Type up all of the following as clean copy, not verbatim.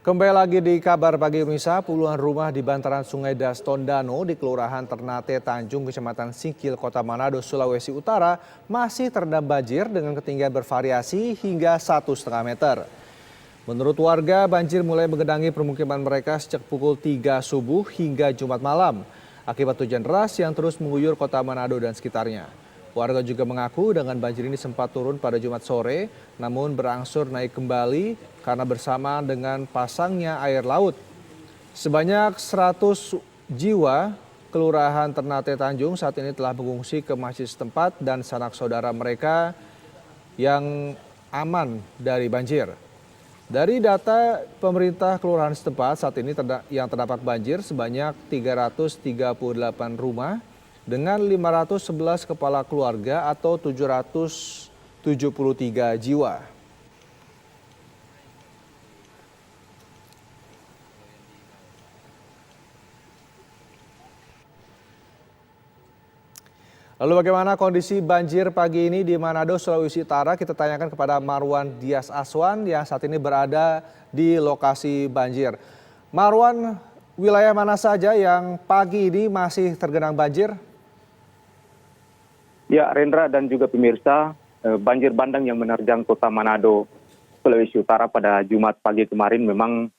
Kembali lagi di kabar pagi Indonesia, puluhan rumah di bantaran Sungai Das Tondano di Kelurahan Ternate Tanjung, Kecamatan Singkil, Kota Manado, Sulawesi Utara masih terendam banjir dengan ketinggian bervariasi hingga 1,5 meter. Menurut warga, banjir mulai menggenangi permukiman mereka sejak pukul 3 subuh hingga Jumat malam akibat hujan deras yang terus mengguyur Kota Manado dan sekitarnya. Warga juga mengaku dengan banjir ini sempat turun pada Jumat sore, namun berangsur naik kembali karena bersamaan dengan pasangnya air laut. Sebanyak 100 jiwa Kelurahan Ternate Tanjung saat ini telah mengungsi ke masjid setempat dan sanak saudara mereka yang aman dari banjir. Dari data pemerintah kelurahan setempat, saat ini yang terdampak banjir sebanyak 338 rumah dengan 511 kepala keluarga atau 773 jiwa. Lalu bagaimana kondisi banjir pagi ini di Manado, Sulawesi Utara? Kita tanyakan kepada Marwan Dias Aswan yang saat ini berada di lokasi banjir. Marwan, wilayah mana saja yang pagi ini masih tergenang banjir? Ya, Rendra dan juga pemirsa, banjir bandang yang menerjang Kota Manado, Sulawesi Utara pada Jumat pagi kemarin memang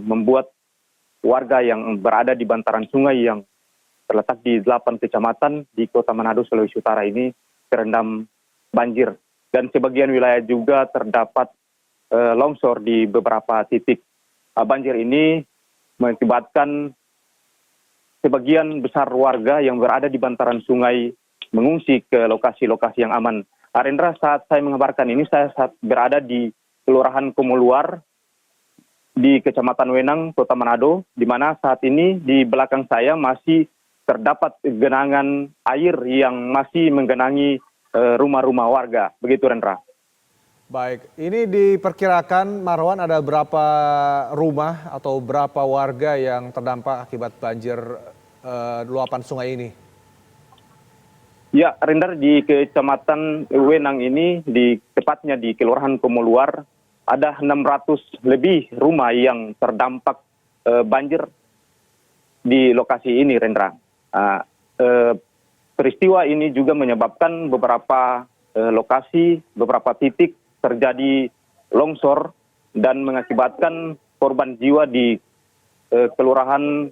membuat warga yang berada di bantaran sungai yang terletak di 8 kecamatan di Kota Manado, Sulawesi Utara ini terendam banjir. Dan sebagian wilayah juga terdapat longsor di beberapa titik. Banjir ini mengakibatkan sebagian besar warga yang berada di bantaran sungai mengungsi ke lokasi-lokasi yang aman. Arendra, saat saya mengabarkan ini, saya berada di Kelurahan Komoluar di Kecamatan Wenang, Kota Manado, di mana saat ini di belakang saya masih terdapat genangan air yang masih menggenangi rumah-rumah warga. Begitu, Rendra. Baik, ini diperkirakan Marwan ada berapa rumah atau berapa warga yang terdampak akibat banjir luapan sungai ini? Ya, Rendra, di Kecamatan Wenang ini, tepatnya di Kelurahan Komoluar, ada 600 lebih rumah yang terdampak banjir di lokasi ini, Rendra. Peristiwa ini juga menyebabkan beberapa lokasi, beberapa titik terjadi longsor dan mengakibatkan korban jiwa di kelurahan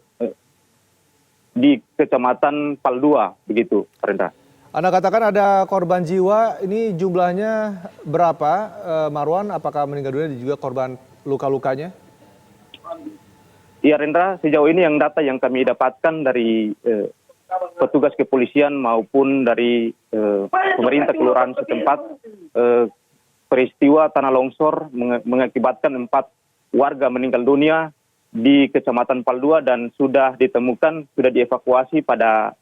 di Kecamatan Paldua, begitu, Rendra. Anda katakan ada korban jiwa, ini jumlahnya berapa, Marwan? Apakah meninggal dunia dan juga korban luka-lukanya? Ya, Rendra, sejauh ini yang data yang kami dapatkan dari petugas kepolisian maupun dari pemerintah kelurahan setempat, peristiwa tanah longsor mengakibatkan 4 warga meninggal dunia di Kecamatan Paldua dan sudah ditemukan, sudah dievakuasi pada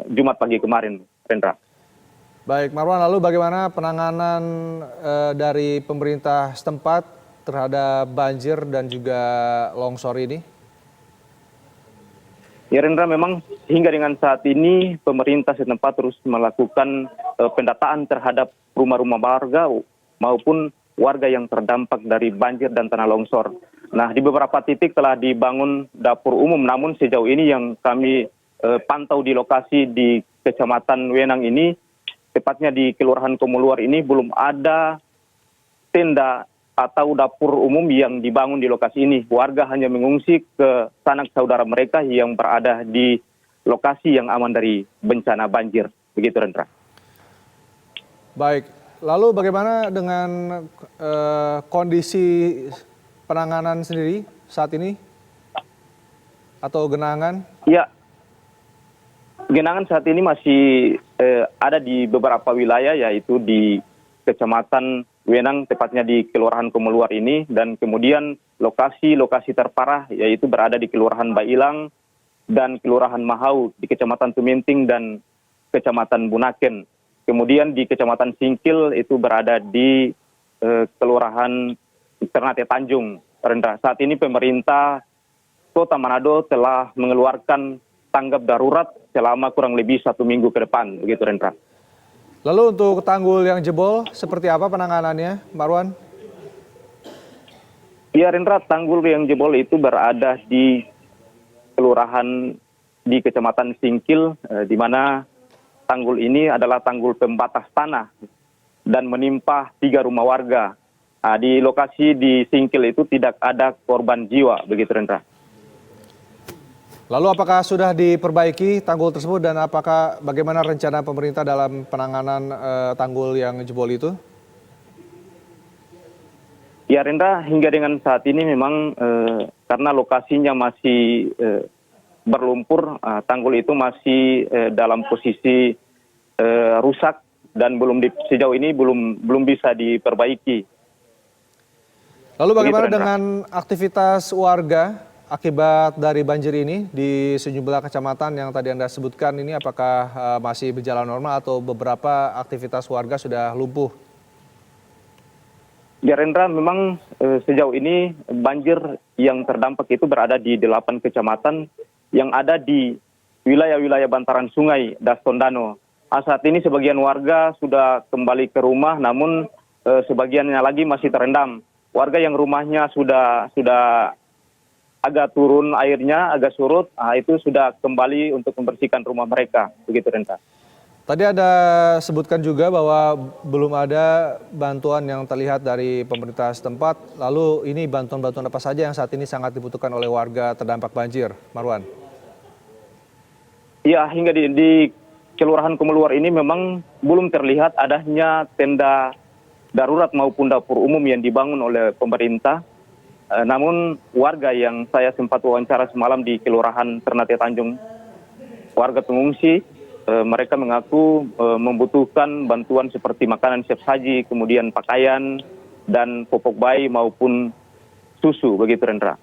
Jumat pagi kemarin, Rendra. Baik, Marwan, lalu bagaimana penanganan dari pemerintah setempat terhadap banjir dan juga longsor ini? Ya, Rendra, memang hingga dengan saat ini pemerintah setempat terus melakukan pendataan terhadap rumah-rumah warga maupun warga yang terdampak dari banjir dan tanah longsor. Nah, di beberapa titik telah dibangun dapur umum, namun sejauh ini yang kami pantau di lokasi di Kecamatan Wenang ini, tepatnya di Kelurahan Komoluar ini, belum ada tenda atau dapur umum yang dibangun di lokasi ini. Warga hanya mengungsi ke sanak saudara mereka yang berada di lokasi yang aman dari bencana banjir. Begitu, Rendra. Baik, lalu bagaimana dengan kondisi penanganan sendiri saat ini? Atau genangan? Ya, genangan saat ini masih ada di beberapa wilayah, yaitu di Kecamatan Wenang, tepatnya di Kelurahan Komoluar ini, dan kemudian lokasi-lokasi terparah yaitu berada di Kelurahan Bailang dan Kelurahan Mahau di Kecamatan Tuminting dan Kecamatan Bunaken. Kemudian di Kecamatan Singkil itu berada di Kelurahan Ternate Tanjung, Rendra. Saat ini pemerintah Kota Manado telah mengeluarkan tanggap darurat selama kurang lebih 1 minggu ke depan, begitu, Rendra. Lalu untuk tanggul yang jebol, seperti apa penanganannya, Marwan? Ya Rendra, tanggul yang jebol itu berada di kelurahan di Kecamatan Singkil, di mana tanggul ini adalah tanggul pembatas tanah dan menimpa 3 rumah warga. Nah, di lokasi di Singkil itu tidak ada korban jiwa, begitu Rendra. Lalu apakah sudah diperbaiki tanggul tersebut dan apakah bagaimana rencana pemerintah dalam penanganan tanggul yang jebol itu? Ya Rendra, hingga dengan saat ini memang karena lokasinya masih berlumpur, tanggul itu masih dalam posisi rusak dan sejauh ini belum bisa diperbaiki. Lalu bagaimana Begitu, Rendra. dengan aktivitas warga akibat dari banjir ini di sejumlah kecamatan yang tadi Anda sebutkan ini, apakah masih berjalan normal atau beberapa aktivitas warga sudah lumpuh? Ya Rendra, memang sejauh ini banjir yang terdampak itu berada di 8 kecamatan yang ada di wilayah-wilayah bantaran sungai Das Tondano. Saat ini sebagian warga sudah kembali ke rumah, namun sebagiannya lagi masih terendam. Warga yang rumahnya sudah agak turun airnya, agak surut, itu sudah kembali untuk membersihkan rumah mereka, begitu Rendra. Tadi Anda sebutkan juga bahwa belum ada bantuan yang terlihat dari pemerintah setempat. Lalu ini bantuan-bantuan apa saja yang saat ini sangat dibutuhkan oleh warga terdampak banjir, Marwan? Ya, hingga di Kelurahan Kemeluar ini memang belum terlihat adanya tenda darurat maupun dapur umum yang dibangun oleh pemerintah. Namun warga yang saya sempat wawancara semalam di Kelurahan Ternate Tanjung, warga pengungsi, mereka mengaku membutuhkan bantuan seperti makanan siap saji, kemudian pakaian, dan popok bayi maupun susu, begitu Rendra.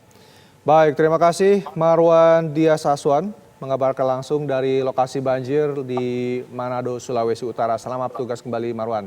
Baik, terima kasih Marwan Dias Aswan mengabarkan langsung dari lokasi banjir di Manado, Sulawesi Utara. Selamat tugas kembali Marwan.